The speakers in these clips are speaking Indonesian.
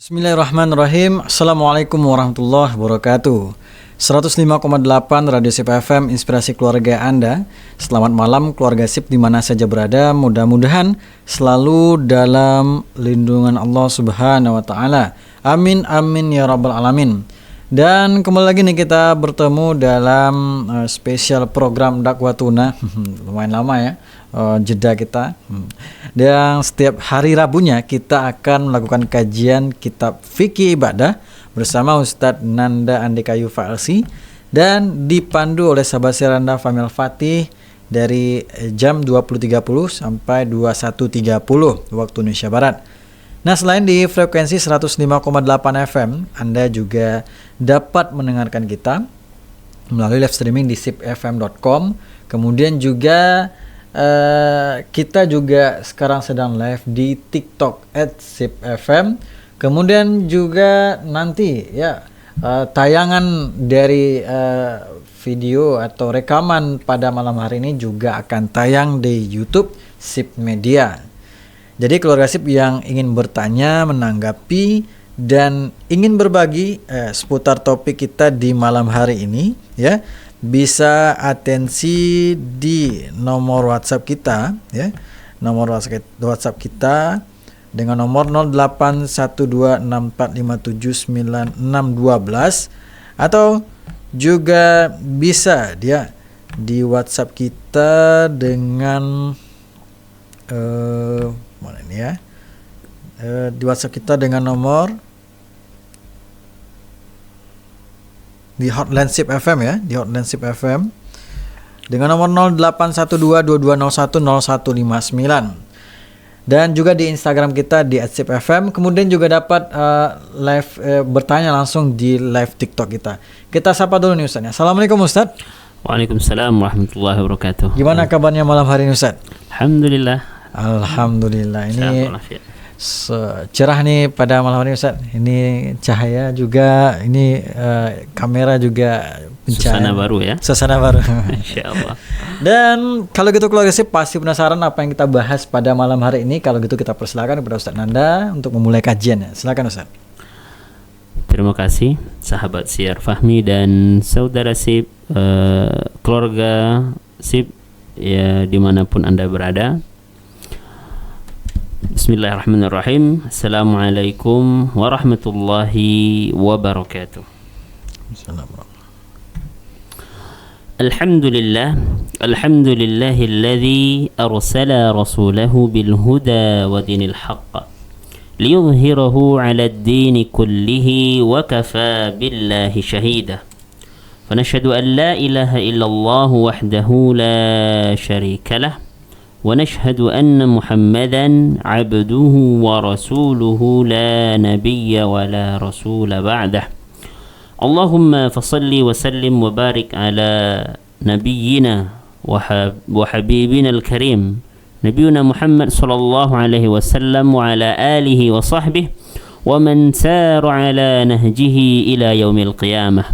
Bismillahirrahmanirrahim. Assalamualaikum warahmatullahi wabarakatuh. 105,8 Radio Sip FM, inspirasi keluarga Anda. Selamat malam keluarga Sip di mana saja berada. Mudah-mudahan selalu dalam lindungan Allah Subhanahu wa taala. Amin amin ya rabbal alamin. Dan kembali lagi nih kita bertemu dalam spesial program Dakwatuna. Lumayan lama ya jeda kita. Dan setiap hari Rabunya kita akan melakukan kajian kitab Fikih Ibadah bersama Ustadz Nanda Andika Yufa'alsi dan dipandu oleh sahabat Siranda Famil Fatih dari jam 20.30 sampai 21.30 waktu Indonesia Barat. Nah, selain di frekuensi 105,8 FM, Anda juga dapat mendengarkan kita melalui live streaming di sipfm.com. Kemudian juga kita juga sekarang sedang live di TikTok @sipfm. Kemudian juga nanti ya tayangan dari video atau rekaman pada malam hari ini juga akan tayang di YouTube Sip Media. Jadi keluarga Sip yang ingin bertanya, menanggapi, dan ingin berbagi seputar topik kita di malam hari ini, ya bisa atensi di nomor WhatsApp kita, ya nomor WhatsApp kita dengan nomor 081264579612 atau juga bisa dia di WhatsApp kita dengan mana ini ya? Di WhatsApp kita dengan nomor di hotline Sip FM ya, di hotline Sip FM dengan nomor 081222010159 dan juga di Instagram kita di @sipfm. Kemudian juga dapat live bertanya langsung di live TikTok kita. Kita sapa dulu nih Ustaz ya. Assalamualaikum Ustaz. Waalaikumsalam warahmatullahi wabarakatuh. Gimana kabarnya malam hari ini Ustaz? Alhamdulillah. Alhamdulillah, ini cerah nih pada malam hari Ustaz. Ini cahaya juga, ini kamera juga Suasana baru ya. Suasana baru. Insyaallah. Dan kalau gitu keluarga Sip pasti penasaran apa yang kita bahas pada malam hari ini. Kalau gitu kita persilakan kepada Ustaz Nanda untuk memulai kajiannya. Silakan Ustaz. Terima kasih sahabat Siar Fahmi dan saudara Sip, keluarga Sip ya dimanapun Anda berada. Bismillahirrahmanirrahim. Assalamualaikum warahmatullahi wabarakatuh. Alhamdulillahilladzi arsala rasulahu bil huda wa dinil haqq liyudhhirahu 'alad dini kullihi wa kafaa billahi shahida. Fanashhadu an la ilaha illallah wahdahu la sharika lah ونشهد أن محمدا عبده ورسوله لا نبي ولا رسول بعده اللهم فصل وسلم وبارك على نبينا وحبيبنا الكريم نبينا محمد صلى الله عليه وسلم وعلى آله وصحبه ومن سار على نهجه إلى يوم القيامة.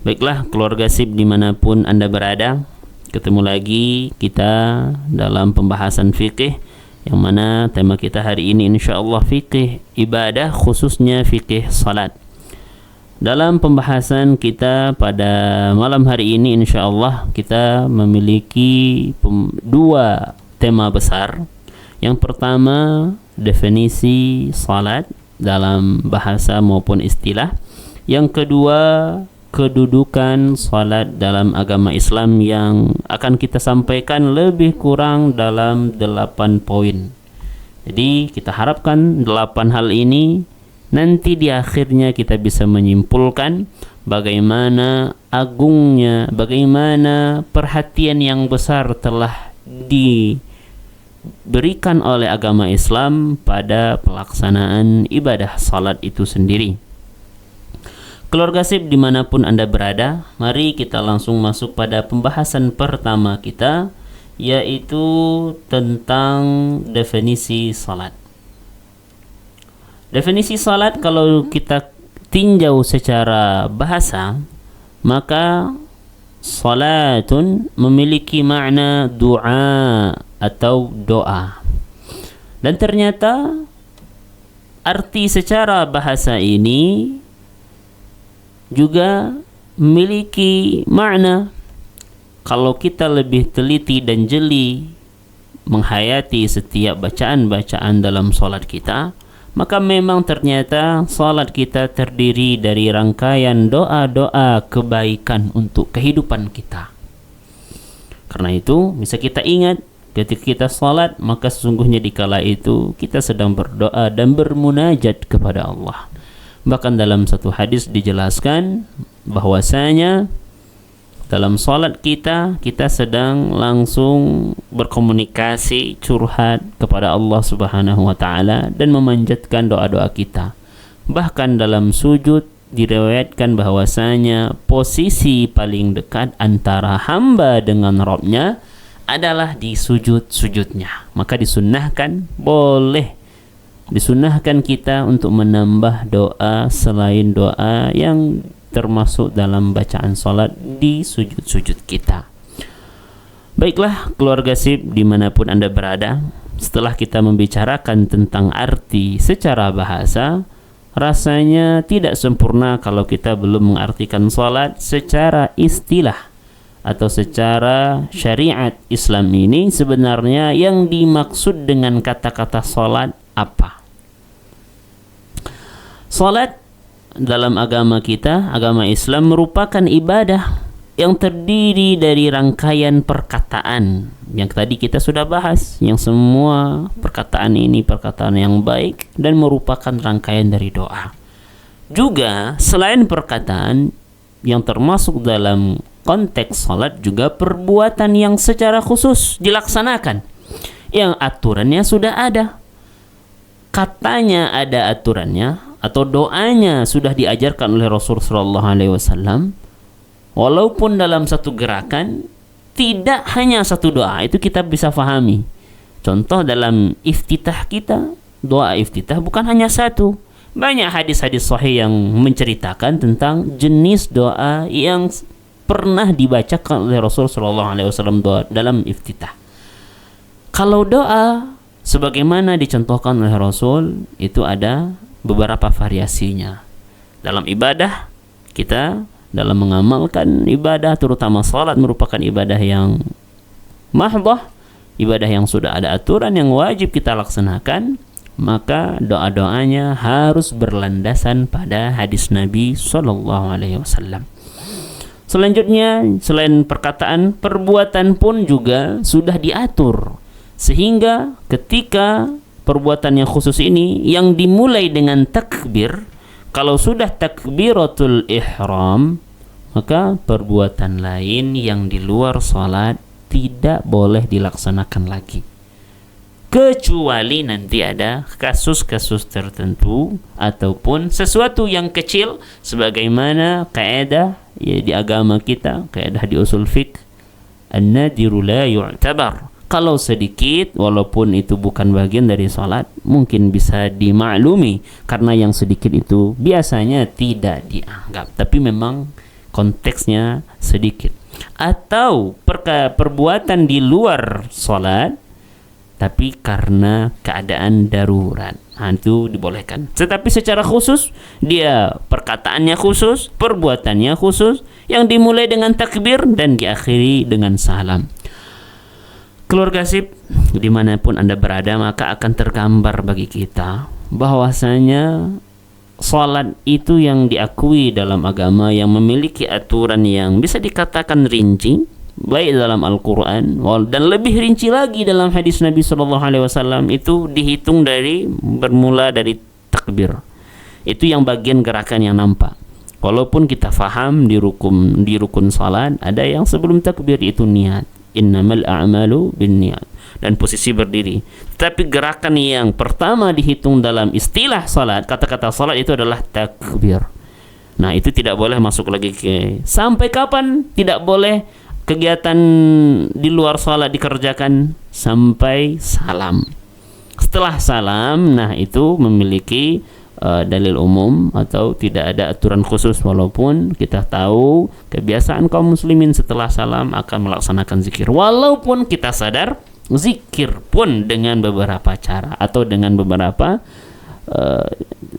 Baiklah keluarga Sip dimanapun Anda berada, ketemu lagi kita dalam pembahasan fikih yang mana tema kita hari ini insyaallah fikih ibadah, khususnya fikih salat. Dalam pembahasan kita pada malam hari ini insyaallah kita memiliki dua tema besar. Yang pertama definisi salat dalam bahasa maupun istilah. Yang kedua kedudukan salat dalam agama Islam yang akan kita sampaikan lebih kurang dalam 8 poin. Jadi kita harapkan 8 hal ini nanti di akhirnya kita bisa menyimpulkan bagaimana agungnya, bagaimana perhatian yang besar telah diberikan oleh agama Islam pada pelaksanaan ibadah salat itu sendiri. Keluarga Sip dimanapun Anda berada, mari kita langsung masuk pada pembahasan pertama kita, yaitu tentang definisi salat. Definisi salat kalau kita tinjau secara bahasa, maka salatun memiliki makna doa atau doa. Dan ternyata arti secara bahasa ini juga memiliki makna. Kalau kita lebih teliti dan jeli menghayati setiap bacaan-bacaan dalam salat kita, maka memang ternyata salat kita terdiri dari rangkaian doa-doa kebaikan untuk kehidupan kita. Karena itu bisa kita ingat ketika kita salat, maka sesungguhnya di kala itu kita sedang berdoa dan bermunajat kepada Allah. Bahkan dalam satu hadis dijelaskan bahwasanya dalam salat kita sedang langsung berkomunikasi, curhat kepada Allah Subhanahu wa taala dan memanjatkan doa-doa kita. Bahkan dalam sujud diriwayatkan bahwasanya posisi paling dekat antara hamba dengan Rabb-nya adalah di sujud-sujudnya. Maka disunnahkan kita untuk menambah doa selain doa yang termasuk dalam bacaan salat di sujud-sujud kita. Baiklah keluarga SIP dimanapun Anda berada, setelah kita membicarakan tentang arti secara bahasa, rasanya tidak sempurna kalau kita belum mengartikan salat secara istilah atau secara syariat Islam ini. Sebenarnya yang dimaksud dengan kata-kata salat apa? Salat dalam agama kita, agama Islam, merupakan ibadah yang terdiri dari rangkaian perkataan yang tadi kita sudah bahas, yang semua perkataan ini perkataan yang baik dan merupakan rangkaian dari doa. Juga selain perkataan yang termasuk dalam konteks salat, juga perbuatan yang secara khusus dilaksanakan, yang aturannya sudah ada, katanya ada aturannya, atau doanya sudah diajarkan oleh Rasul sallallahu alaihi wasallam. Walaupun dalam satu gerakan tidak hanya satu doa, itu kita bisa fahami. Contoh dalam iftitah kita, doa iftitah bukan hanya satu. Banyak hadis-hadis sahih yang menceritakan tentang jenis doa yang pernah dibacakan oleh Rasul sallallahu alaihi wasallam dalam iftitah. Kalau doa sebagaimana dicontohkan oleh Rasul, itu ada beberapa variasinya. Dalam ibadah kita, dalam mengamalkan ibadah, terutama salat merupakan ibadah yang mahdhah, ibadah yang sudah ada aturan yang wajib kita laksanakan, maka doa-doanya harus berlandasan pada hadis Nabi sallallahu alaihi wasallam. Selanjutnya, selain perkataan, perbuatan pun juga sudah diatur, sehingga ketika perbuatan yang khusus ini yang dimulai dengan takbir, kalau sudah takbiratul ihram, maka perbuatan lain yang di luar salat tidak boleh dilaksanakan lagi, kecuali nanti ada kasus-kasus tertentu ataupun sesuatu yang kecil, sebagaimana kaidah di agama kita, kaidah di usul fiqh, an-nadiru la yu'tabar. Kalau sedikit, walaupun itu bukan bagian dari salat, mungkin bisa dimaklumi karena yang sedikit itu biasanya tidak dianggap, tapi memang konteksnya sedikit. Atau perbuatan di luar salat tapi karena keadaan darurat, itu dibolehkan. Tetapi secara khusus, dia perkataannya khusus, perbuatannya khusus, yang dimulai dengan takbir dan diakhiri dengan salam. Keluarga SIP dimanapun Anda berada, maka akan tergambar bagi kita bahwasanya salat itu yang diakui dalam agama, yang memiliki aturan yang bisa dikatakan rinci, baik dalam Al-Quran dan lebih rinci lagi dalam hadis Nabi sallallahu alaihi wasallam. Itu dihitung bermula dari takbir. Itu yang bagian gerakan yang nampak. Walaupun kita faham di rukun salat ada yang sebelum takbir itu niat, innamal a'malu binniyat, dan posisi berdiri. Tapi gerakan yang pertama dihitung dalam istilah salat, kata-kata salat itu adalah takbir. Nah, itu tidak boleh masuk lagi ke sampai kapan tidak boleh kegiatan di luar salat dikerjakan sampai salam. Setelah salam, nah itu memiliki dalil umum atau tidak ada aturan khusus, walaupun kita tahu kebiasaan kaum muslimin setelah salam akan melaksanakan zikir, walaupun kita sadar zikir pun dengan beberapa cara atau dengan beberapa eh,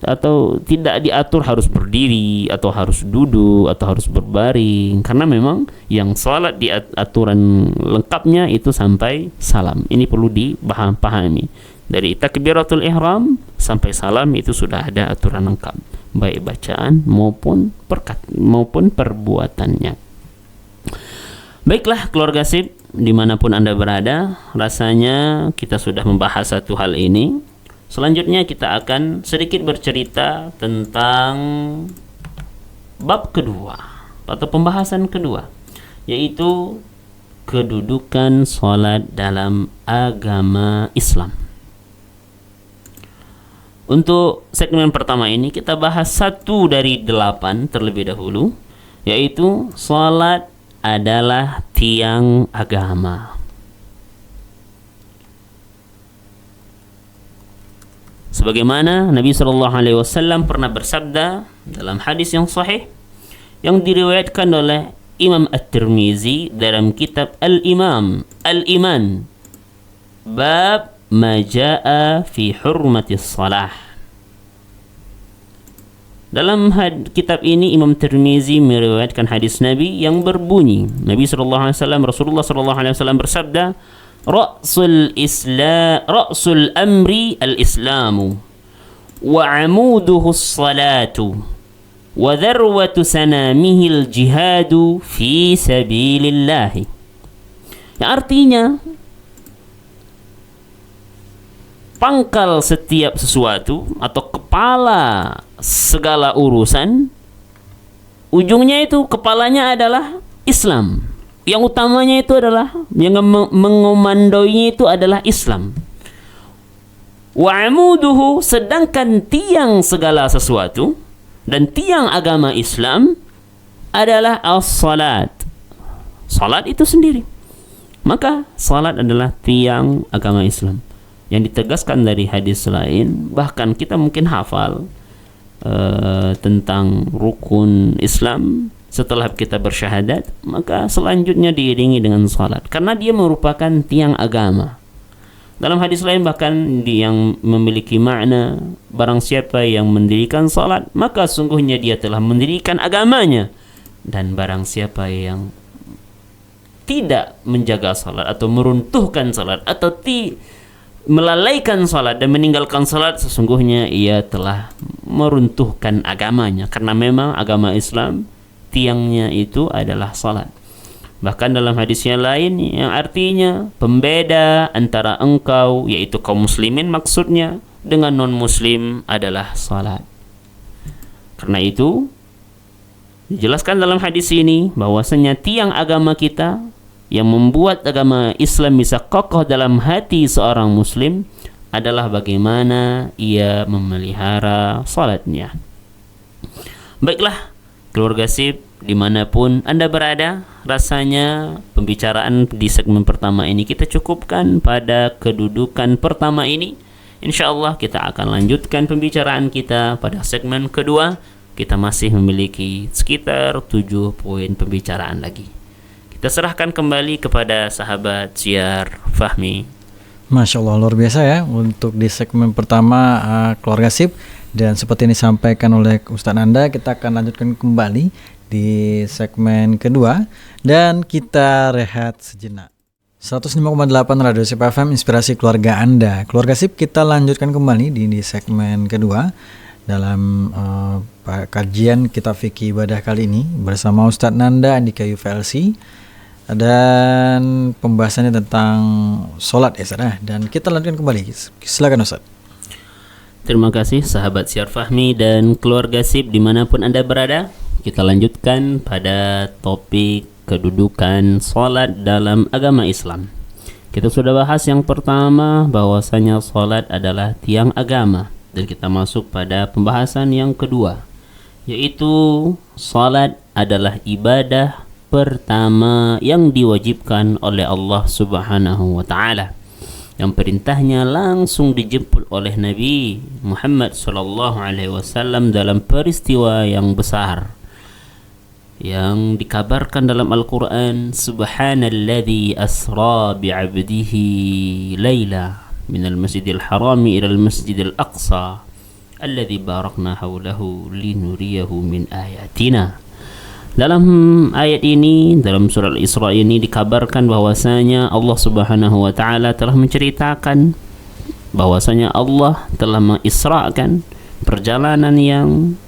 atau tidak diatur harus berdiri atau harus duduk atau harus berbaring, karena memang yang salat di aturan lengkapnya itu sampai salam. Ini perlu dipahami. Dari takbiratul ihram sampai salam itu sudah ada aturan lengkap, baik bacaan maupun perbuatannya. Baiklah keluarga SIP, dimanapun Anda berada, rasanya kita sudah membahas satu hal ini. Selanjutnya kita akan sedikit bercerita tentang bab kedua atau pembahasan kedua, yaitu kedudukan salat dalam agama Islam. Untuk segmen pertama ini kita bahas 1 dari 8 terlebih dahulu, yaitu salat adalah tiang agama. Sebagaimana Nabi SAW pernah bersabda dalam hadis yang sahih yang diriwayatkan oleh Imam At-Tirmizi dalam kitab Al-Iman, bab ma jaa fi hurmati salah. Dalam kitab ini Imam Tirmizi meriwayatkan hadis Nabi yang berbunyi, Rasulullah SAW bersabda, Ra'sul amri al-islamu wa amuduhu as-salatu wa dharwatu sanamihi al-jihadu fi sabilillah. Yang artinya pangkal setiap sesuatu atau kepala segala urusan, ujungnya itu kepalanya adalah Islam. Yang utamanya itu adalah, yang mengomandoinya itu adalah Islam. Wa amuduhu, sedangkan tiang segala sesuatu dan tiang agama Islam adalah as-salat. Salat itu sendiri. Maka salat adalah tiang agama Islam. Yang ditegaskan dari hadis lain, bahkan kita mungkin hafal tentang rukun Islam. Setelah kita bersyahadat, maka selanjutnya diiringi dengan salat, karena dia merupakan tiang agama. Dalam hadis lain bahkan yang memiliki makna, barang siapa yang mendirikan salat, maka sungguhnya dia telah mendirikan agamanya. Dan barang siapa yang tidak menjaga salat atau meruntuhkan salat atau melalaikan salat dan meninggalkan salat, sesungguhnya ia telah meruntuhkan agamanya, karena memang agama Islam tiangnya itu adalah salat. Bahkan dalam hadis yang lain yang artinya pembeda antara engkau, yaitu kaum muslimin maksudnya, dengan non muslim adalah salat. Karena itu dijelaskan dalam hadis ini bahwasanya tiang agama kita yang membuat agama Islam bisa kokoh dalam hati seorang muslim adalah bagaimana ia memelihara salatnya. Baiklah keluarga SIP, dimanapun Anda berada, rasanya pembicaraan di segmen pertama ini kita cukupkan pada kedudukan pertama ini. InsyaAllah kita akan lanjutkan pembicaraan kita pada segmen kedua. Kita masih memiliki sekitar 7 poin pembicaraan lagi. Kita serahkan kembali kepada sahabat Syar Fahmi. Masya Allah, luar biasa ya untuk di segmen pertama keluarga SIP. Dan seperti yang disampaikan oleh Ustaz Anda, kita akan lanjutkan kembali di segmen kedua dan kita rehat sejenak. 105,8 Radio SIP FM, inspirasi keluarga Anda. Keluarga SIP, kita lanjutkan kembali di segmen kedua dalam kajian Kitab Fikih Ibadah kali ini bersama Ustaz Nanda Andika UVLC, dan pembahasannya tentang sholat ya. Dan kita lanjutkan kembali. Silakan Ustaz. Terima kasih sahabat Syar Fahmi dan keluarga SIP dimanapun Anda berada. Kita lanjutkan pada topik kedudukan salat dalam agama Islam. Kita sudah bahas yang pertama bahwasanya salat adalah tiang agama, dan kita masuk pada pembahasan yang kedua, yaitu salat adalah ibadah pertama yang diwajibkan oleh Allah Subhanahu wa taala, yang perintahnya langsung dijemput oleh Nabi Muhammad SAW dalam peristiwa yang besar yang dikabarkan dalam Al-Quran, Subhanalladzi asra bi'abdihi layla minal masjidil harami ilal masjidil aqsa alladzi barakna haulahu linuriyahu min ayatina. Dalam ayat ini, dalam surah Al-Isra ini dikabarkan bahwasanya Allah Subhanahu wa taala telah menceritakan bahwasanya Allah telah mengisrakan perjalanan yang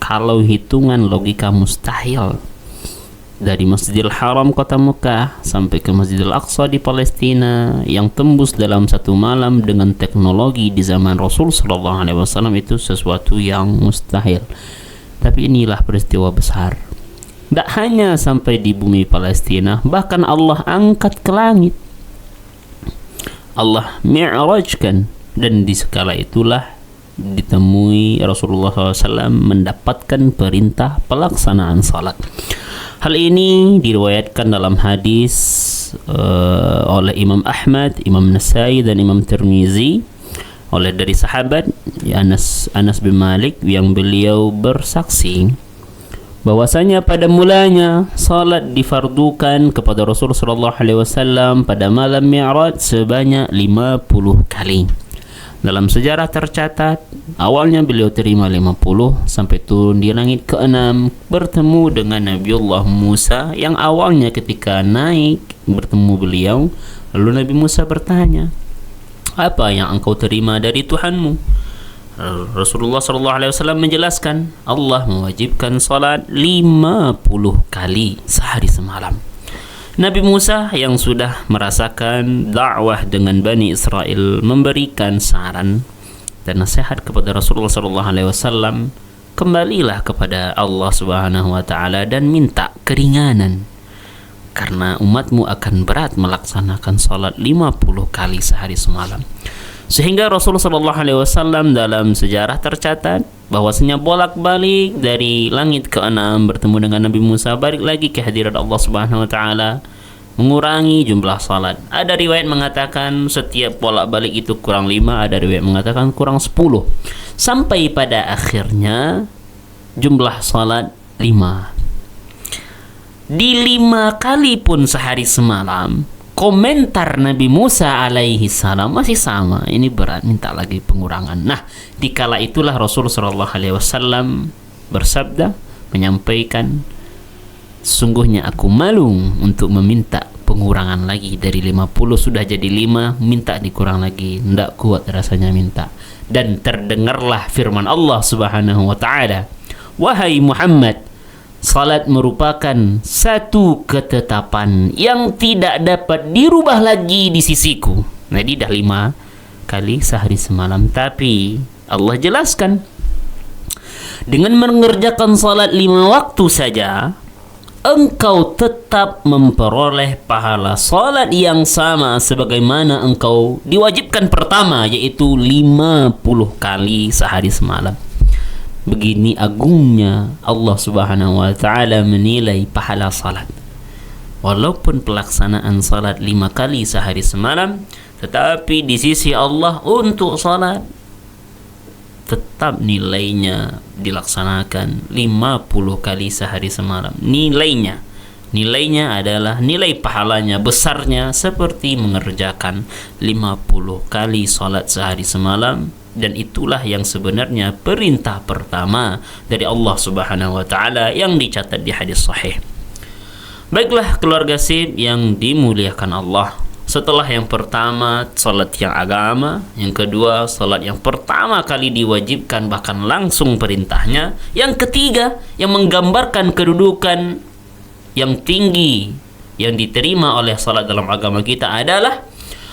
kalau hitungan logika mustahil, dari Masjidil Haram kota Mekah sampai ke Masjidil Aqsa di Palestina, yang tembus dalam satu malam dengan teknologi di zaman Rasul sallallahu alaihi wasallam, itu sesuatu yang mustahil. Tapi inilah peristiwa besar. Tak hanya sampai di bumi Palestina, bahkan Allah angkat ke langit, Allah mi'rajkan, dan di skala itulah ditemui Rasulullah SAW mendapatkan perintah pelaksanaan salat. Hal ini diriwayatkan dalam hadis oleh Imam Ahmad, Imam Nasai, dan Imam Tirmizi oleh dari sahabat Anas bin Malik, yang beliau bersaksi bahwasanya pada mulanya salat difardukan kepada Rasulullah sallallahu alaihi wasallam pada malam Mi'raj sebanyak 50 kali. Dalam sejarah tercatat, awalnya beliau terima 50 sampai turun di langit ke-6 bertemu dengan Nabiullah Musa, yang awalnya ketika naik bertemu beliau, lalu Nabi Musa bertanya, "Apa yang engkau terima dari Tuhanmu?" Rasulullah SAW menjelaskan, Allah mewajibkan salat 50 kali sehari semalam. Nabi Musa yang sudah merasakan dakwah dengan Bani Israel memberikan saran dan nasihat kepada Rasulullah SAW, kembalilah kepada Allah Subhanahu wa taala dan minta keringanan, karena umatmu akan berat melaksanakan salat 50 kali sehari semalam. Sehingga Rasulullah SAW dalam sejarah tercatat bahwasanya bolak-balik dari langit ke-6 bertemu dengan Nabi Musa, balik lagi ke hadirat Allah Subhanahu wa taala, mengurangi jumlah salat. Ada riwayat mengatakan setiap bolak-balik itu kurang 5, ada riwayat mengatakan kurang 10. Sampai pada akhirnya jumlah salat 5. Di 5 kali pun sehari semalam, komentar Nabi Musa alaihi salam masih sama, ini berat, minta lagi pengurangan. Nah, dikala itulah Rasul sallallahu alaihi wasallam bersabda, menyampaikan, sesungguhnya aku malu untuk meminta pengurangan lagi dari 50 sudah jadi 5, minta dikurang lagi, tidak kuat rasanya minta. Dan terdengarlah firman Allah Subhanahu wa taala, wahai Muhammad, salat merupakan satu ketetapan yang tidak dapat dirubah lagi di sisiku. Jadi dah 5 kali sehari semalam. Tapi Allah jelaskan, dengan mengerjakan salat 5 waktu saja, engkau tetap memperoleh pahala salat yang sama sebagaimana engkau diwajibkan pertama, yaitu 50 kali sehari semalam. Begini agungnya Allah Subhanahu wa taala menilai pahala salat. Walaupun pelaksanaan salat 5 kali sehari semalam, tetapi di sisi Allah untuk salat tetap nilainya dilaksanakan 50 kali sehari semalam. Nilainya adalah nilai pahalanya besarnya seperti mengerjakan 50 kali salat sehari semalam. Dan itulah yang sebenarnya perintah pertama dari Allah Subhanahu wa taala yang dicatat di hadis sahih. Baiklah keluarga SIP yang dimuliakan Allah, setelah yang pertama salat yang agama, yang kedua salat yang pertama kali diwajibkan bahkan langsung perintahnya, yang ketiga yang menggambarkan kedudukan yang tinggi yang diterima oleh salat dalam agama kita adalah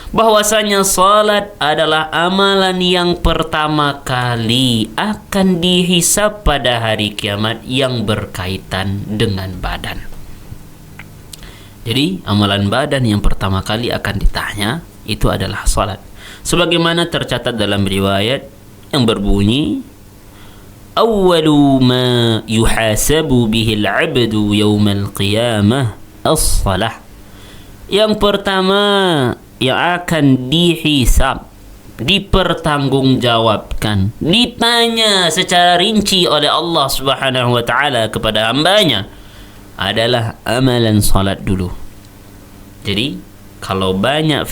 bahwasanya salat adalah amalan yang pertama kali akan dihisab pada hari kiamat yang berkaitan dengan badan. Jadi amalan badan yang pertama kali akan ditanya itu adalah salat. Sebagaimana tercatat dalam riwayat yang berbunyi, awwalu ma yuhasabu bihil abdu yawmal qiyamah as-salah. Yang pertama yang akan dihisab, dipertanggungjawabkan, ditanya secara rinci oleh Allah Subhanahu wa taala kepada hambanya adalah amalan salat dulu. Jadi kalau banyak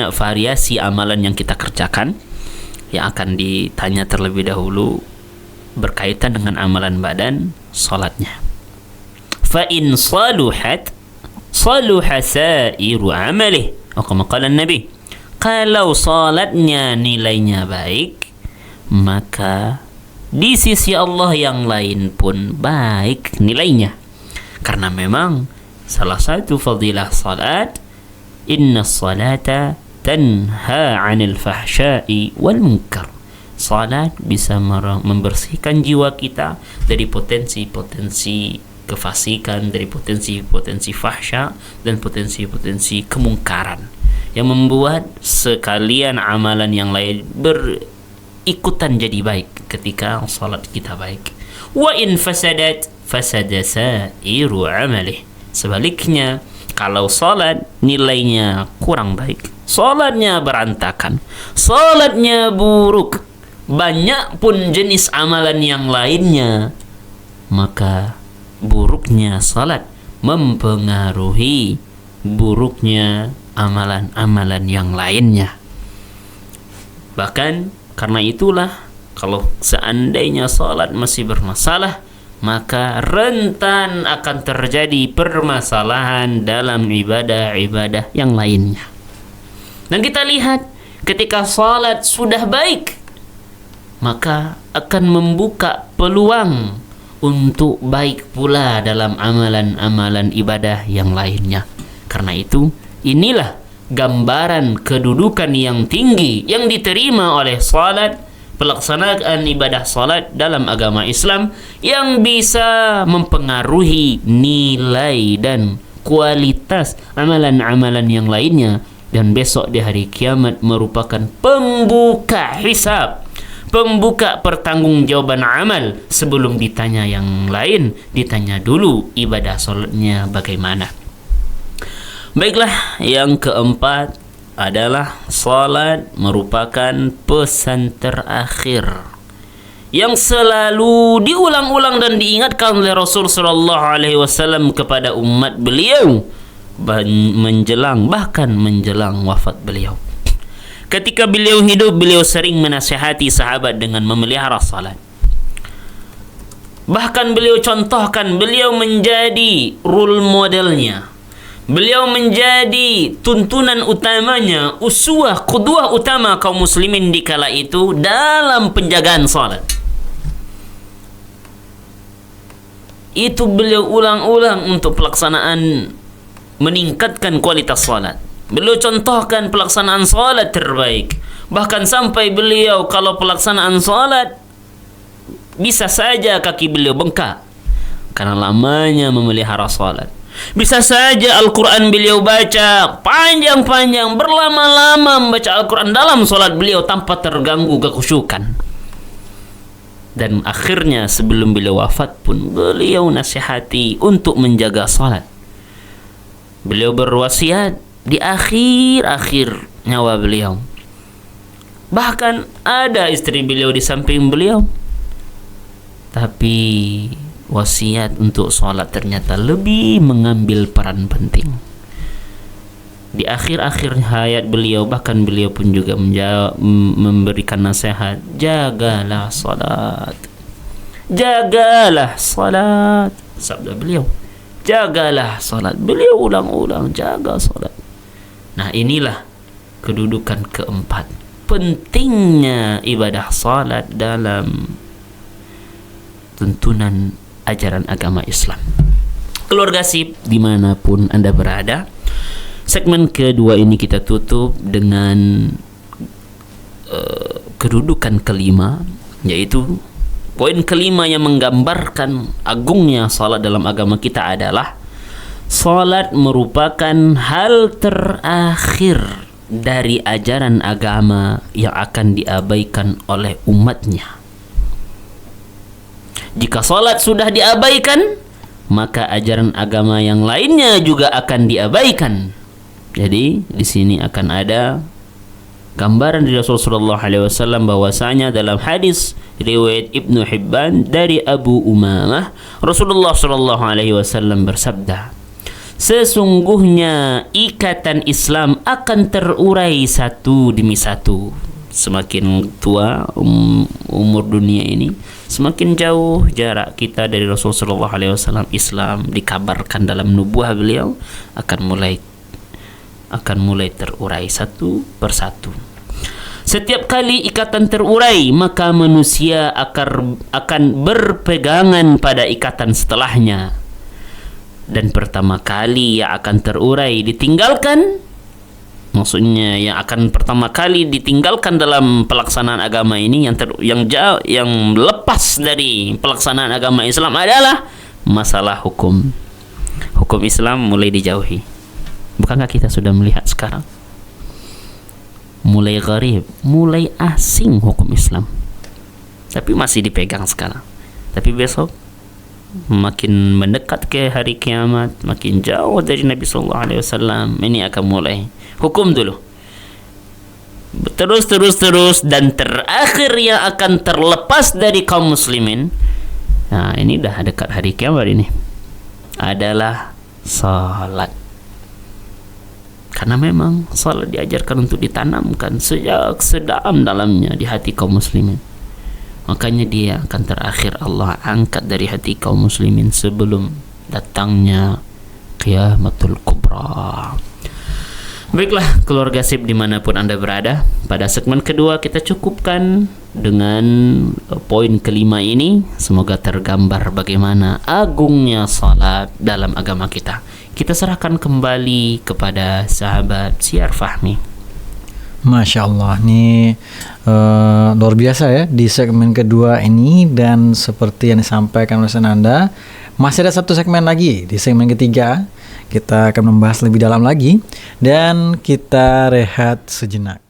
variasi amalan yang kita kerjakan, yang akan ditanya terlebih dahulu berkaitan dengan amalan badan, salatnya. Fa in saluhat saluha sa'iru amalih. Kama qala Nabi, kalau salatnya nilainya baik, maka di sisi Allah yang lain pun baik nilainya. Karena memang salah satu fadilah salat, inna salata tanha 'anil fahsya'i wal munkar. Salat bisa membersihkan jiwa kita dari potensi-potensi kefasikan, dari potensi-potensi fahsya dan potensi-potensi kemungkaran yang membuat sekalian amalan yang lain berikutan jadi baik ketika salat kita baik. Wa in fasadat fasada sa'iru amalih. Sebaliknya, kalau salat nilainya kurang baik, salatnya berantakan, salatnya buruk, banyak pun jenis amalan yang lainnya, maka buruknya salat mempengaruhi buruknya amalan-amalan yang lainnya. Bahkan karena itulah, kalau seandainya salat masih bermasalah, maka rentan akan terjadi permasalahan dalam ibadah-ibadah yang lainnya. Dan kita lihat, ketika salat sudah baik, maka akan membuka peluang untuk baik pula dalam amalan-amalan ibadah yang lainnya. Karena itu, inilah gambaran kedudukan yang tinggi yang diterima oleh salat, pelaksanaan ibadah salat dalam agama Islam, yang bisa mempengaruhi nilai dan kualitas amalan-amalan yang lainnya, dan besok di hari kiamat merupakan pembuka hisab, pembuka pertanggungjawaban amal. Sebelum ditanya yang lain, ditanya dulu ibadah salatnya bagaimana. Baiklah, yang keempat adalah salat merupakan pesan terakhir yang selalu diulang-ulang dan diingatkan oleh Rasul sallallahu alaihi wasallam kepada umat beliau menjelang wafat beliau. Ketika beliau hidup, beliau sering menasihati sahabat dengan memelihara salat. Bahkan beliau contohkan, beliau menjadi role modelnya, beliau menjadi tuntunan utamanya, uswah, qudwah utama kaum muslimin di kala itu dalam penjagaan salat. Itu beliau ulang-ulang untuk pelaksanaan, meningkatkan kualitas salat. Beliau contohkan pelaksanaan salat terbaik. Bahkan sampai beliau kalau pelaksanaan salat bisa saja kaki beliau bengkak karena lamanya memelihara salat. Bisa saja Al-Quran beliau baca panjang-panjang, berlama-lama membaca Al-Quran dalam salat beliau tanpa terganggu kekhusyukan. Dan akhirnya sebelum beliau wafat pun beliau nasihati untuk menjaga salat. Beliau berwasiat di akhir-akhir nyawa beliau. Bahkan ada istri beliau di samping beliau, tapi wasiat untuk sholat ternyata lebih mengambil peran penting. Di akhir-akhir hayat beliau, bahkan beliau pun juga memberikan nasihat, jagalah sholat, jagalah sholat. Sabda beliau, jagalah sholat. Beliau ulang-ulang, jaga sholat. Nah, inilah kedudukan keempat, pentingnya ibadah salat dalam tuntunan ajaran agama Islam. Keluarga SIP dimanapun Anda berada, segmen kedua ini kita tutup dengan kedudukan kelima, yaitu poin kelima yang menggambarkan agungnya salat dalam agama kita adalah salat merupakan hal terakhir dari ajaran agama yang akan diabaikan oleh umatnya. Jika salat sudah diabaikan, maka ajaran agama yang lainnya juga akan diabaikan. Jadi di sini akan ada gambaran dari Rasulullah SAW bahwasanya dalam hadis riwayat Ibnu Hibban dari Abu Umamah, Rasulullah SAW bersabda, sesungguhnya ikatan Islam akan terurai satu demi satu. semakin tua umur dunia ini, semakin jauh jarak kita dari Rasulullah SAW. Islam dikabarkan dalam nubuah beliau akan mulai terurai satu persatu. Setiap kali ikatan terurai, maka manusia akan berpegangan pada ikatan setelahnya. Dan pertama kali yang akan terurai ditinggalkan, maksudnya yang akan pertama kali ditinggalkan dalam pelaksanaan agama ini, yang lepas dari pelaksanaan agama Islam adalah masalah hukum. Hukum Islam mulai dijauhi. Bukankah kita sudah melihat sekarang? Mulai gharib, mulai asing hukum Islam. Tapi masih dipegang sekarang. Tapi besok makin mendekat ke hari kiamat, makin jauh dari Nabi sallallahu alaihi wasallam, ini akan mulai hukum dulu. Terus dan terakhir yang akan terlepas dari kaum muslimin. Nah, ini dah dekat hari kiamat ini. Adalah salat. Karena memang salat diajarkan untuk ditanamkan sejak sedalam dalamnya di hati kaum muslimin. Makanya dia akan terakhir Allah angkat dari hati kaum muslimin sebelum datangnya Qiyamatul Kubra. Baiklah keluarga SIP dimanapun Anda berada, pada segmen kedua kita cukupkan dengan poin kelima ini. Semoga tergambar bagaimana agungnya salat dalam agama kita. Kita serahkan kembali kepada sahabat Syiar Fahmi. Masya Allah, ini luar biasa ya di segmen kedua ini. Dan seperti yang disampaikan oleh Senanda, masih ada satu segmen lagi di segmen ketiga. Kita akan membahas lebih dalam lagi. Dan kita rehat sejenak.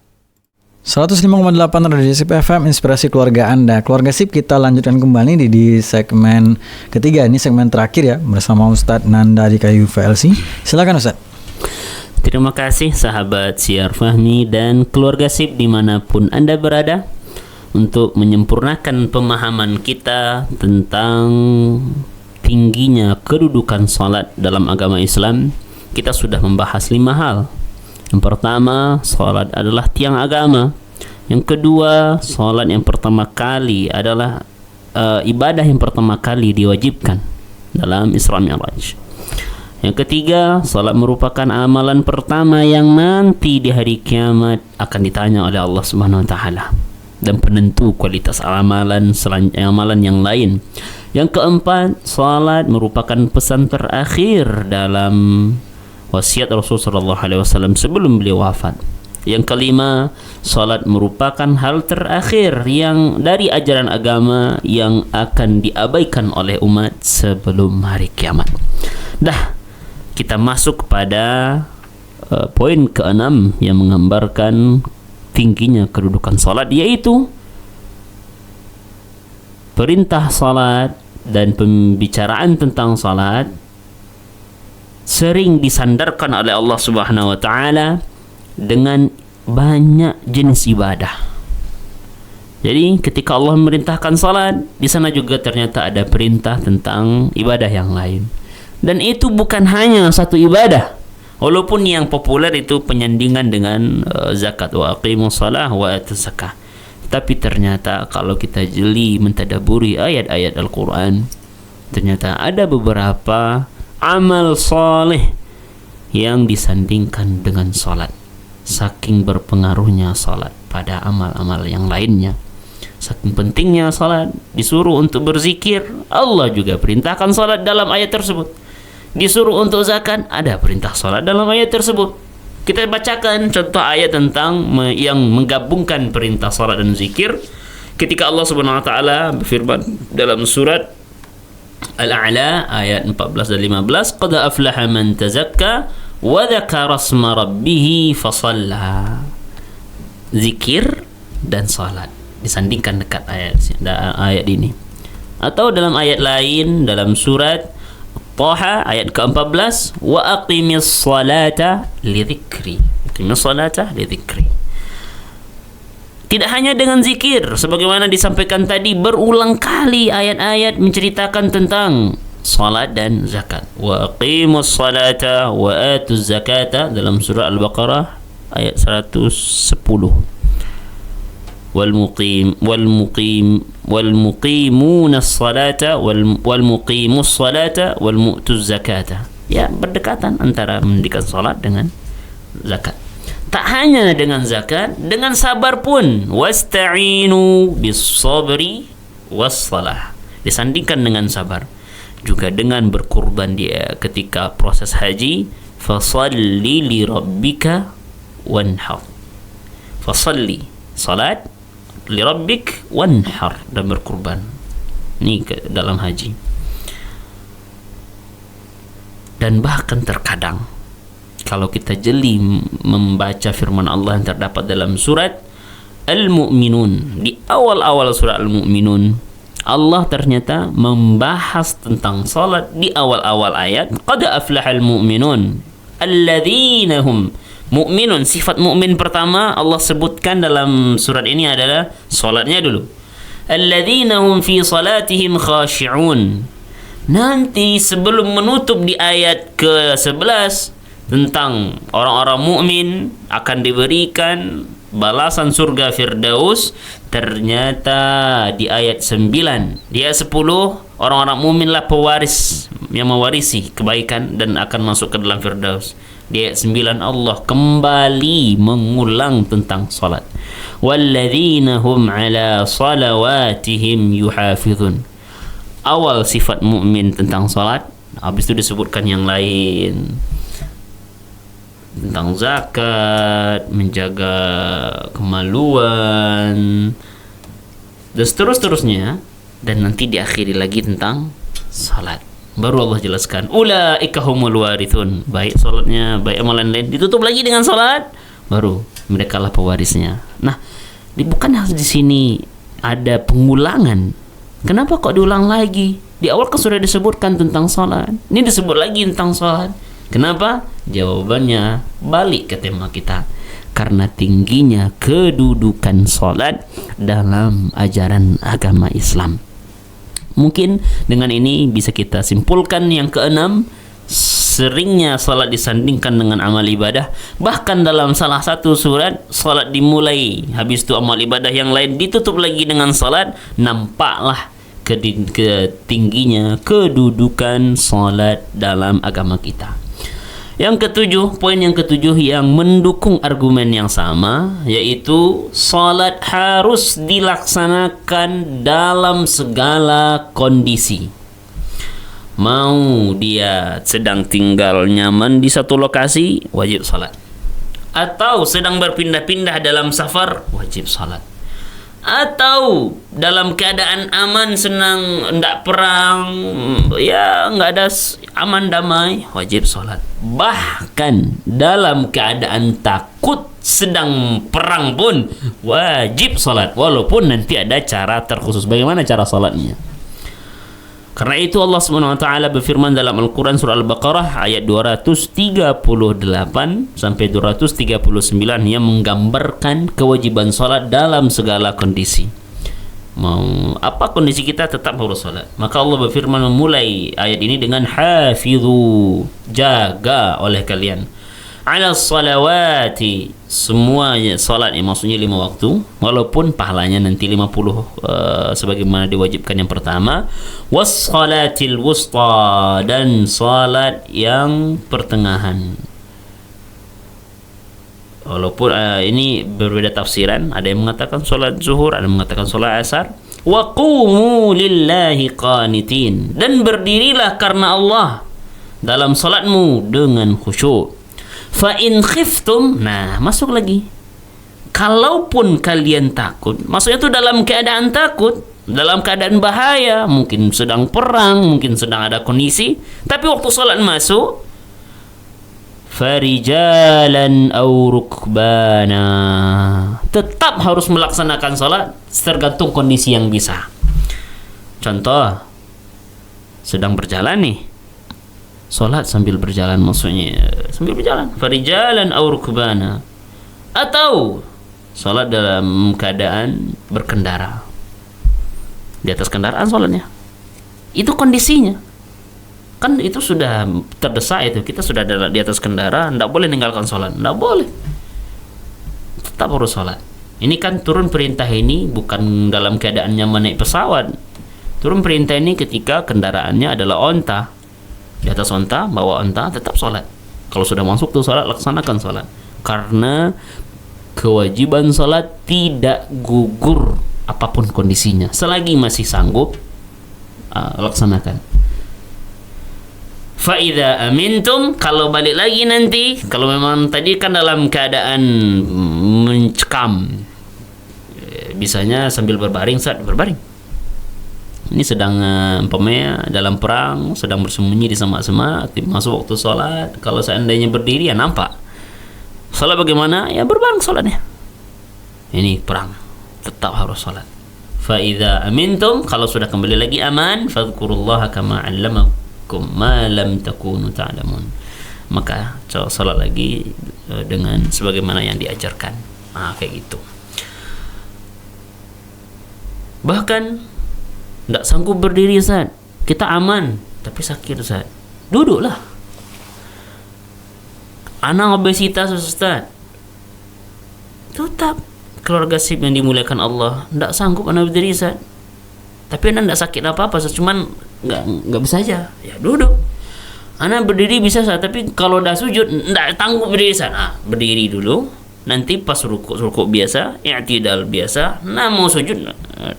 105,8 Radio SIP FM, inspirasi keluarga Anda. Keluarga SIP, kita lanjutkan kembali di segmen ketiga. Ini segmen terakhir ya, bersama Ustadz Nanda di Kayu VLC. Silakan Ustadz. Terima kasih sahabat Syiar Fahmi dan keluarga SIP dimanapun Anda berada, untuk menyempurnakan pemahaman kita tentang tingginya kedudukan salat dalam agama Islam. Kita sudah membahas 5 hal. Yang pertama, salat adalah tiang agama. Yang kedua, salat yang pertama kali adalah ibadah yang pertama kali diwajibkan dalam Isra Mi'raj. Yang ketiga, salat merupakan amalan pertama yang nanti di hari kiamat akan ditanya oleh Allah Subhanahu wa taala, dan penentu kualitas amalan yang lain. Yang keempat, salat merupakan pesan terakhir dalam wasiat Rasulullah SAW sebelum beliau wafat. Yang kelima, salat merupakan hal terakhir yang dari ajaran agama yang akan diabaikan oleh umat sebelum hari kiamat. Dah, kita masuk pada poin ke-6 yang menggambarkan tingginya kedudukan salat, yaitu perintah salat dan pembicaraan tentang salat sering disandarkan oleh Allah Subhanahu wa taala dengan banyak jenis ibadah. Jadi ketika Allah memerintahkan salat, di sana juga ternyata ada perintah tentang ibadah yang lain. Dan itu bukan hanya satu ibadah. Walaupun yang populer itu penyandingan dengan zakat, wa aqimus shalah wa atuz zakah. Tapi ternyata kalau kita jeli mentadaburi ayat-ayat Al-Quran, ternyata ada beberapa amal soleh yang disandingkan dengan salat. Saking berpengaruhnya salat pada amal-amal yang lainnya, saking pentingnya salat, disuruh untuk berzikir, Allah juga perintahkan salat dalam ayat tersebut. Disuruh untuk zakat, ada perintah salat dalam ayat tersebut. Kita bacakan contoh ayat tentang yang menggabungkan perintah salat dan zikir. Ketika Allah Subhanahu wa taala berfirman dalam surat Al-A'la ayat 14 dan 15, qad aflaha man tazakka wa dzakara asma rabbih fasalla. Zikir dan salat disandingkan dekat ayat ini. Atau dalam ayat lain dalam surat Taha ayat ke-14, wa aqimis salata lidzikri. Aqimis salata lidzikri. Tidak hanya dengan zikir, sebagaimana disampaikan tadi, berulang kali ayat-ayat menceritakan tentang salat dan zakat. Wa aqimus salata wa atuz zakata dalam surah Al-Baqarah ayat 110. والمقيمون الصلاة والمقيمو الصلاة والمؤتو الزكاة. Ya, berdekatan antara mendirikan salat dengan zakat. Tak hanya dengan zakat, dengan sabar pun. Wasta'inu bis-sabri was-salah. Disandingkan dengan sabar. Juga dengan berkurban dia ketika proses haji. Fasalli li rabbika wanhar. Fasalli, salat, li rabbik wanhar, dan berkurban. Ini dalam haji. Dan bahkan terkadang kalau kita jeli membaca firman Allah yang terdapat dalam surat Al-Mu'minun, di awal-awal surat Al-Mu'minun, Allah ternyata membahas tentang salat di awal-awal ayat. Qad aflahal mu'minun alladzina hum mu'minun. Sifat mukmin pertama Allah sebutkan dalam surat ini adalah salatnya dulu. Alladzina hum fi salatihim khashi'un. Nanti sebelum menutup di ayat ke-11 tentang orang-orang mukmin akan diberikan balasan surga Firdaus, ternyata di ayat 9, di ayat 10 orang-orang mukminlah pewaris yang mewarisi kebaikan dan akan masuk ke dalam Firdaus. Di ayat 9 Allah kembali mengulang tentang salat. Walladzina hum ala salawatihim yuhafizun. Awal sifat mukmin tentang salat, habis itu disebutkan yang lain tentang zakat, menjaga kemaluan, dan seterusnya, dan nanti diakhiri lagi tentang salat. Baru Allah jelaskan ulaika humul warithun. Baik salatnya, baik amalan lain ditutup lagi dengan salat, baru mereka lah pewarisnya. Nah, bukan di sini ada pengulangan. Kenapa kok diulang lagi? Di awal kan sudah disebutkan tentang salat. Ini disebut lagi tentang salat. Kenapa? Jawabannya balik ke tema kita. Karena tingginya kedudukan salat dalam ajaran agama Islam. Mungkin dengan ini bisa kita simpulkan yang keenam, seringnya salat disandingkan dengan amal ibadah. Bahkan dalam salah satu surat, salat dimulai, habis itu amal ibadah yang lain ditutup lagi dengan salat. Nampaklah ketingginya kedudukan salat dalam agama kita. Yang ketujuh, poin yang ketujuh yang mendukung argumen yang sama, yaitu salat harus dilaksanakan dalam segala kondisi. Mau dia sedang tinggal nyaman di satu lokasi, wajib salat. Atau sedang berpindah-pindah dalam safar, wajib salat. Atau dalam keadaan aman, senang, tidak perang, ya nggak ada, aman damai, wajib salat. Bahkan dalam keadaan takut, sedang perang pun wajib salat, walaupun nanti ada cara terkhusus bagaimana cara salatnya. Karena itu Allah SWT berfirman dalam Al-Quran surah Al-Baqarah ayat 238 sampai 239 yang menggambarkan kewajiban salat dalam segala kondisi. Mau apa kondisi kita tetap harus salat. Maka Allah berfirman memulai ayat ini dengan hafizu, jaga oleh kalian, ala salawati, semuanya salat, maksudnya 5 waktu, walaupun pahalanya nanti 50 sebagaimana diwajibkan yang pertama. Was salatil wusta, dan salat yang pertengahan. Walaupun ini berbeda tafsiran, ada yang mengatakan salat zuhur, ada yang mengatakan salat asar. Wa qumu lillahi qanitin, dan berdirilah karena Allah dalam salatmu dengan khusyuk. Fa in khiftum, nah masuk lagi, kalaupun kalian takut, maksudnya itu dalam keadaan takut, dalam keadaan bahaya, mungkin sedang perang, mungkin sedang ada kondisi, tapi waktu salat masuk, farijalan aw rukbana, tetap harus melaksanakan salat tergantung kondisi yang bisa. Contoh, sedang berjalan nih, salat sambil berjalan, maksudnya sambil berjalan, farijalan aw rukbana, atau salat dalam keadaan berkendara, di atas kendaraan salatnya. Itu kondisinya. Kan itu sudah terdesak, itu kita sudah di atas kendaraan, tidak boleh meninggalkan salat, tidak boleh, tetap harus salat. Ini kan turun perintah ini bukan dalam keadaan nyaman naik pesawat. Turun perintah ini ketika kendaraannya adalah onta. Di atas onta, bawa onta, tetap sholat. Kalau sudah masuk tuh sholat, laksanakan sholat. Karena kewajiban sholat tidak gugur apapun kondisinya. Selagi masih sanggup, laksanakan. Fa'idha amintum, kalau balik lagi nanti, kalau memang tadi kan dalam keadaan mencekam, bisanya sambil berbaring, saat berbaring. Ini sedang umpamanya dalam perang, sedang bersembunyi di semak-semak, masuk waktu sholat. Kalau seandainya berdiri ya nampak. Sholat bagaimana? Ya berbaring sholatnya. Ini perang, tetap harus sholat. Fa'idha amintum, kalau sudah kembali lagi aman, fadhkurullaha kama 'allamakum ma lam takunu ta'lamun. Maka sholat lagi dengan sebagaimana yang diajarkan. Kayak gitu. Bahkan tidak sanggup berdiri, Ustaz. Kita aman, tapi sakit, Ustaz. Duduklah. Anak obesitas, Ustaz. Tetap keluarga sip yang dimuliakan Allah. Tidak sanggup anak berdiri, Ustaz. Tapi anak tidak sakit apa-apa, Ustaz. Cuman nggak bisa aja. Ya duduk. Anak berdiri bisa, Ustaz. Tapi kalau dah sujud, tidak sanggup berdiri, Ustaz. Berdiri dulu. Nanti pas rukuk biasa, i'tidal biasa. Mau sujud,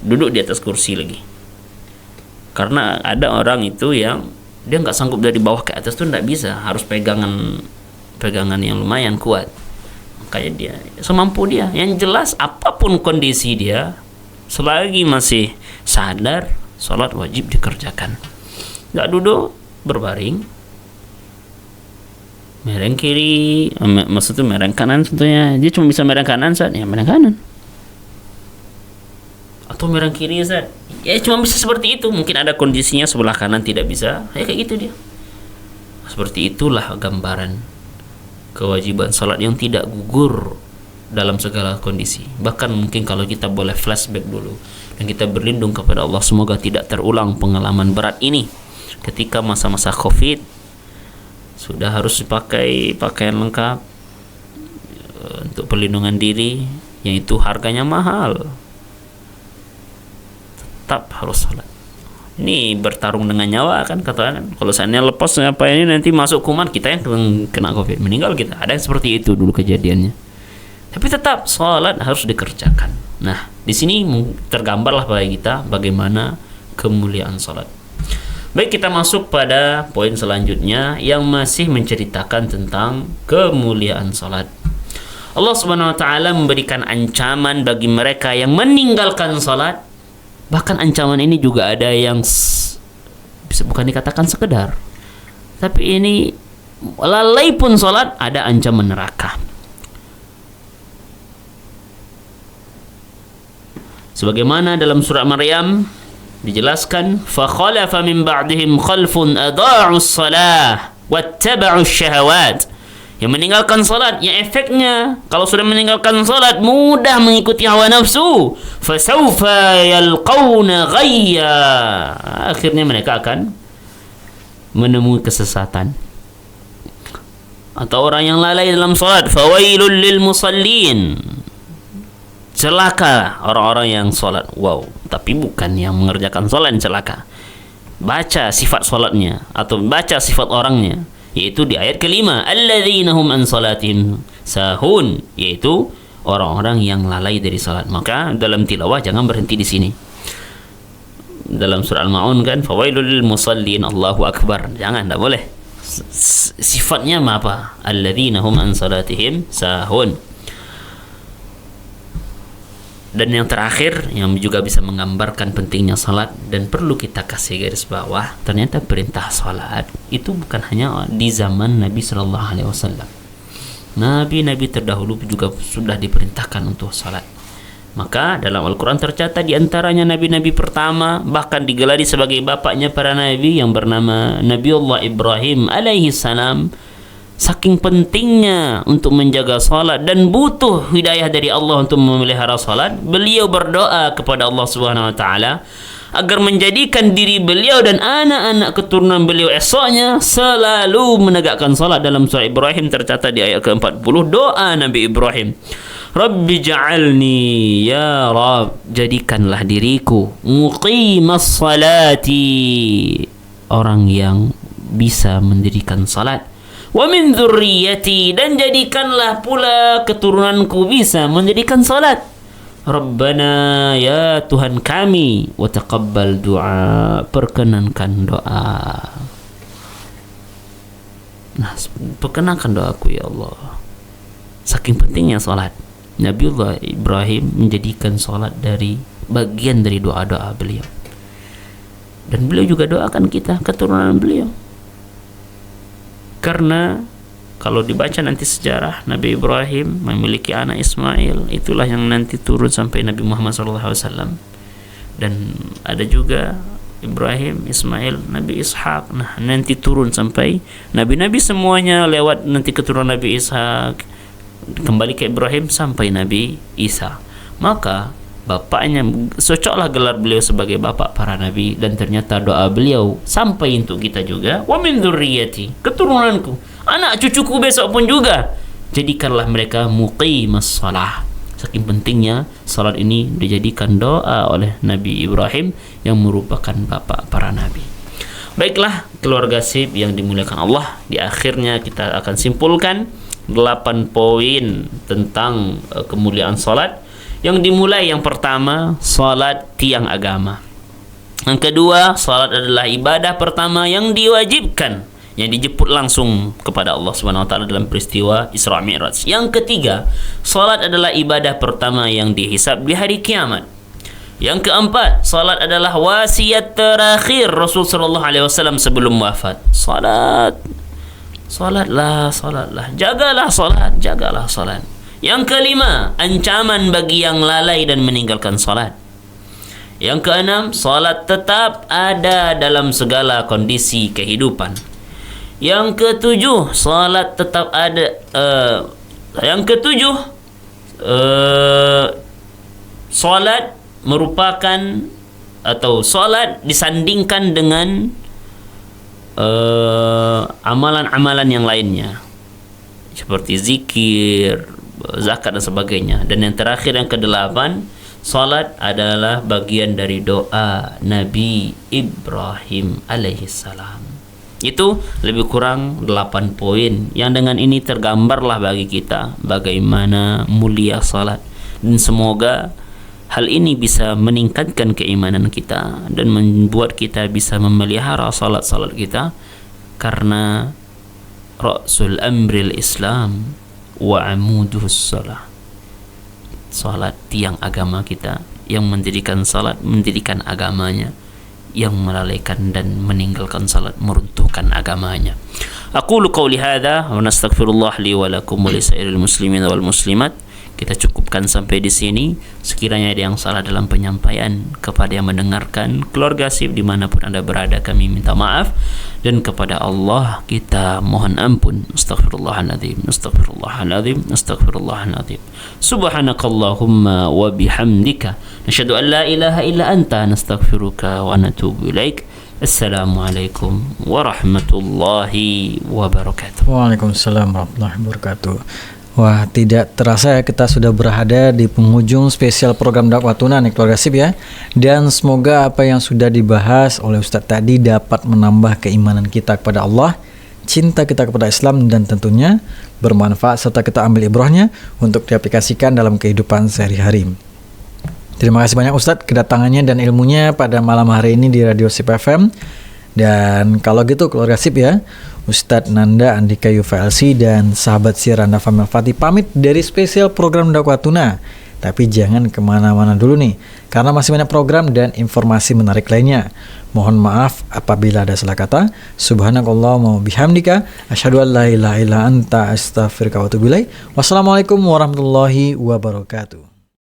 duduk di atas kursi lagi. Karena ada orang itu yang dia nggak sanggup dari bawah ke atas tuh, nggak bisa, harus pegangan yang lumayan kuat. Makanya dia semampu dia. Yang jelas apapun kondisi dia, selagi masih sadar, sholat wajib dikerjakan. Nggak duduk berbaring, mereng kiri, maksudnya mereng kanan tentunya. Dia cuma bisa mereng kanan, saat ya mereng kanan. Atau mereng kiri, Ustaz. Ya cuma bisa seperti itu. Mungkin ada kondisinya sebelah kanan tidak bisa. Ya kayak gitu dia. Seperti itulah gambaran kewajiban salat yang tidak gugur dalam segala kondisi. Bahkan mungkin kalau kita boleh flashback dulu dan kita berlindung kepada Allah, semoga tidak terulang pengalaman berat ini ketika masa-masa Covid. Sudah harus dipakai pakaian lengkap untuk perlindungan diri, yang itu harganya mahal. Tetap harus sholat. Ini bertarung dengan nyawa kan, katakan. Kalau seandainya lepas apa ini nanti masuk kuman, kita yang kena Covid, meninggal kita. Ada yang seperti itu dulu kejadiannya. Tapi tetap sholat harus dikerjakan. Nah, di sini tergambarlah bagi kita bagaimana kemuliaan sholat. Baik, kita masuk pada poin selanjutnya yang masih menceritakan tentang kemuliaan sholat. Allah Subhanahu wa taala memberikan ancaman bagi mereka yang meninggalkan sholat. Bahkan ancaman ini juga ada yang bisa bukan dikatakan sekedar, tapi ini lalai pun sholat, ada ancaman neraka. Sebagaimana dalam surah Maryam dijelaskan, فَخَلَفَ مِنْ بَعْدِهِمْ خَلْفٌ أَضَاعُوا الصَّلَاةَ وَاتَّبَعُوا الشَّهَوَاتِ. Yang meninggalkan salat, yang efeknya kalau sudah meninggalkan salat mudah mengikuti hawa nafsu, fasawfa yalqawna ghayya. Akhirnya mereka akan menemui kesesatan. Atau orang yang lalai dalam salat, fawailul lil musallin. Celaka orang-orang yang salat. Wow, tapi bukan yang mengerjakan salat yang celaka. Baca sifat salatnya atau baca sifat orangnya, yaitu di ayat kelima, alladzina hum an salatihim sahun, yaitu orang-orang yang lalai dari salat. Maka dalam tilawah jangan berhenti di sini. Dalam surah Al-Maun kan, fawailul lil musallin, Allahu akbar. Jangan, tidak boleh. Sifatnya apa? Alladzina hum an salatihim sahun. Dan yang terakhir yang juga bisa menggambarkan pentingnya salat dan perlu kita kasih garis bawah, ternyata perintah salat itu bukan hanya di zaman Nabi sallallahu alaihi wasallam. Nabi-nabi terdahulu juga sudah diperintahkan untuk salat. Maka dalam Al-Qur'an tercatat di antaranya nabi-nabi pertama, bahkan digelari sebagai bapaknya para nabi, yang bernama Nabiullah Ibrahim alaihi salam. Saking pentingnya untuk menjaga salat dan butuh hidayah dari Allah untuk memelihara salat, beliau berdoa kepada Allah Subhanahu wa taala agar menjadikan diri beliau dan anak-anak keturunan beliau esoknya selalu menegakkan salat. Dalam surah Ibrahim tercatat di ayat ke-40 doa Nabi Ibrahim, Rabbi ja'alni, ya Rabb, jadikanlah diriku muqimas salati, orang yang bisa mendirikan salat, wa min dzurriyyati, dan jadikanlah pula keturunanku bisa mendirikan salat. Rabbana, ya Tuhan kami, wa taqabbal du'a, perkenankan doa. Nah, perkenankan doaku ya Allah. Saking pentingnya salat, Nabiullah Ibrahim menjadikan salat dari bagian dari doa-doa beliau. Dan beliau juga doakan kita, keturunan beliau. Karena kalau dibaca nanti sejarah, Nabi Ibrahim memiliki anak Ismail, itulah yang nanti turun sampai Nabi Muhammad SAW. Dan ada juga Ibrahim, Ismail, Nabi Ishak. Nah, nanti turun sampai nabi-nabi semuanya lewat nanti keturunan Nabi Ishak, kembali ke Ibrahim sampai Nabi Isa. Maka bapaknya, cocoklah gelar beliau sebagai bapak para nabi, dan ternyata doa beliau sampai untuk kita juga. Wa min dzurriyyati, keturunanku, anak cucuku besok pun juga, jadikanlah mereka muqimas shalah. Saking pentingnya salat ini dijadikan doa oleh Nabi Ibrahim yang merupakan bapak para nabi. Baiklah keluarga SIP yang dimuliakan Allah, di akhirnya kita akan simpulkan 8 poin tentang kemuliaan salat. Yang dimulai, yang pertama, salat tiang agama. Yang kedua, salat adalah ibadah pertama yang diwajibkan, yang dijemput langsung kepada Allah Subhanahu wa taala dalam peristiwa Isra Mi'raj. Yang ketiga, salat adalah ibadah pertama yang dihisab di hari kiamat. Yang keempat, salat adalah wasiat terakhir Rasul sallallahu alaihi wasallam sebelum wafat. Salatlah, jagalah salat. Yang kelima, ancaman bagi yang lalai dan meninggalkan salat. Yang keenam, salat tetap ada dalam segala kondisi kehidupan. Yang ketujuh, salat tetap ada. Salat merupakan, atau salat disandingkan dengan amalan-amalan yang lainnya seperti zikir, zakat dan sebagainya. Dan yang terakhir, yang kedelapan, salat adalah bagian dari doa Nabi Ibrahim alaihissalam. Itu lebih kurang 8 poin yang dengan ini tergambarlah bagi kita bagaimana mulia salat. Dan semoga hal ini bisa meningkatkan keimanan kita dan membuat kita bisa memelihara salat-salat kita, karena ra'sul amril Islam wa amuduhus salah. Salat tiang agama kita, yang mendirikan salat mendirikan agamanya, yang melalaikan dan meninggalkan salat meruntuhkan agamanya. Aqulu qawli hadza wa nastaghfirullah li wa lakum wa lisairil muslimin wal muslimat. Kita cukupkan sampai di sini. Sekiranya ada yang salah dalam penyampaian, kepada yang mendengarkan, keluarga SIP dimanapun Anda berada, kami minta maaf, dan kepada Allah kita mohon ampun. Astaghfirullahaladzim, astaghfirullahaladzim, astaghfirullahaladzim. Subhanakallahumma wa bihamdika, nashhadu an la ilaha illa anta, nastaghfiruka wa natubu ilaik. Assalamualaikum warahmatullahi wabarakatuh. Waalaikumsalam warahmatullahi wabarakatuh. Wah, tidak terasa ya kita sudah berada di penghujung spesial program dakwah tuna nih keluarga SIP ya. Dan semoga apa yang sudah dibahas oleh Ustadz tadi dapat menambah keimanan kita kepada Allah, cinta kita kepada Islam, dan tentunya bermanfaat serta kita ambil ibrahnya untuk diaplikasikan dalam kehidupan sehari-hari. Terima kasih banyak Ustadz kedatangannya dan ilmunya pada malam hari ini di Radio SIP FM. Dan kalau gitu keluarga SIP ya, Ustadz Nanda Andika UVLC dan sahabat siar Anda Famil Fatih pamit dari spesial program dakwah tuna. Tapi jangan kemana-mana dulu nih, karena masih banyak program dan informasi menarik lainnya. Mohon maaf apabila ada salah kata. Subhanakallahumma wa bihamdika, asyhadu an la ilaha illa anta, astaghfiruka wa atubu ilaik. Wassalamualaikum warahmatullahi wabarakatuh.